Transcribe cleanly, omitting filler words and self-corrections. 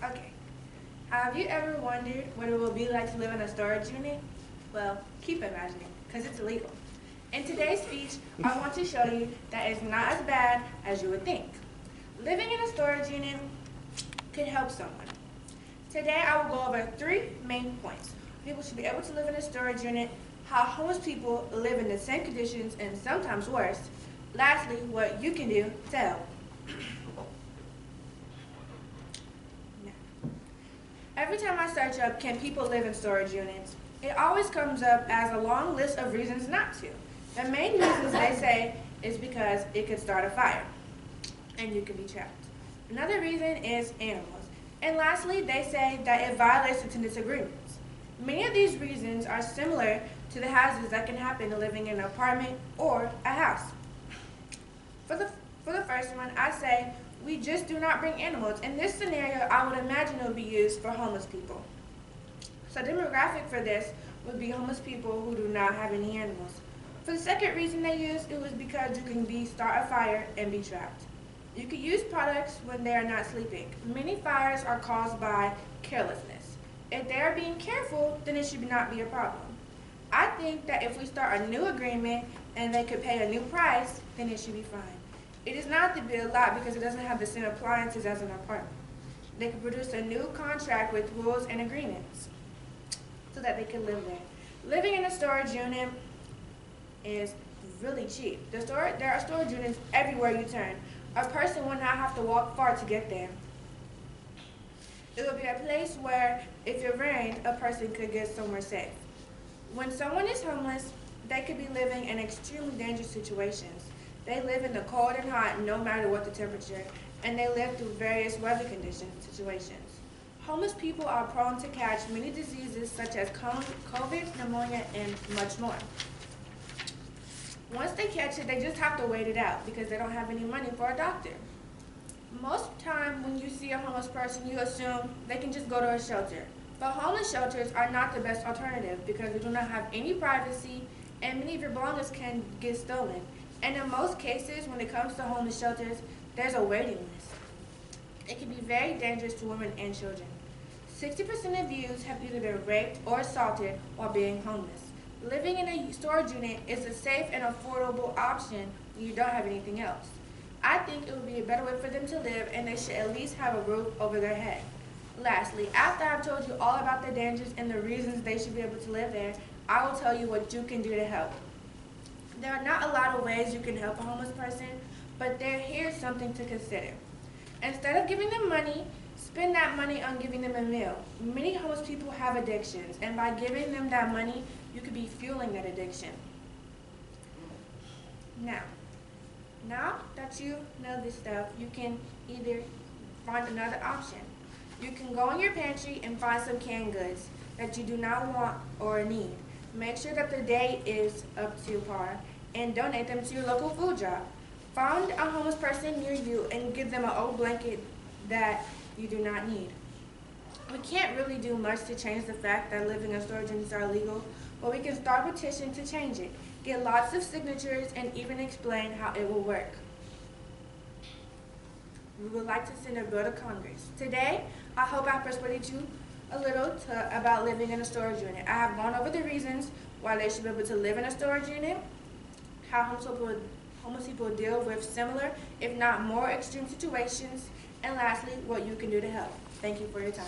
Okay. Have you ever wondered what it will be like to live in a storage unit? Well, keep imagining, because it's illegal. In today's speech, I want to show you that it's not as bad as you would think. Living in a storage unit could help someone. Today, I will go over 3 main points. People should be able to live in a storage unit, how homeless people live in the same conditions and sometimes worse. Lastly, what you can do to help. Every time I search up, can people live in storage units, it always comes up as a long list of reasons not to. The main reasons they say is because it could start a fire, and you can be trapped. Another reason is animals. And lastly, they say that it violates the tenants' agreements. Many of these reasons are similar to the hazards that can happen to living in an apartment or a house. For the first one, I say we just do not bring animals. In this scenario, I would imagine it would be used for homeless people. So demographic for this would be homeless people who do not have any animals. For the second reason they used, it was because you can start a fire and be trapped. You could use products when they are not sleeping. Many fires are caused by carelessness. If they are being careful, then it should not be a problem. I think that if we start a new agreement and they could pay a new price, then it should be fine. It is not to be a lot because it doesn't have the same appliances as an apartment. They could produce a new contract with rules and agreements so that they can live there. Living in a storage unit is really cheap. There are storage units everywhere you turn. A person would not have to walk far to get there. It would be a place where, if it rained, a person could get somewhere safe. When someone is homeless, they could be living in extremely dangerous situations. They live in the cold and hot no matter what the temperature, and they live through various weather situations. Homeless people are prone to catch many diseases such as COVID, pneumonia, and much more. Once they catch it, they just have to wait it out because they don't have any money for a doctor. Most time when you see a homeless person, you assume they can just go to a shelter. But homeless shelters are not the best alternative because they do not have any privacy and many of your belongings can get stolen. And in most cases, when it comes to homeless shelters, there's a waiting list. It can be very dangerous to women and children. 60% of youths have either been raped or assaulted while being homeless. Living in a storage unit is a safe and affordable option when you don't have anything else. I think it would be a better way for them to live, and they should at least have a roof over their head. Lastly, after I've told you all about the dangers and the reasons they should be able to live there, I will tell you what you can do to help. There are not a lot of ways you can help a homeless person, but here's something to consider. Instead of giving them money, spend that money on giving them a meal. Many homeless people have addictions, and by giving them that money, you could be fueling that addiction. Now that you know this stuff, you can either find another option. You can go in your pantry and find some canned goods that you do not want or need. Make sure that the date is up to par and donate them to your local food drop. Find a homeless person near you and give them an old blanket that you do not need. We can't really do much to change the fact that living in storage units are illegal, but we can start a petition to change it, get lots of signatures, and even explain how it will work. We would like to send a bill to Congress. Today, I hope I persuaded you a little about living in a storage unit. I have gone over the reasons why they should be able to live in a storage unit, how homeless people deal with similar, if not more extreme situations, and lastly, what you can do to help. Thank you for your time.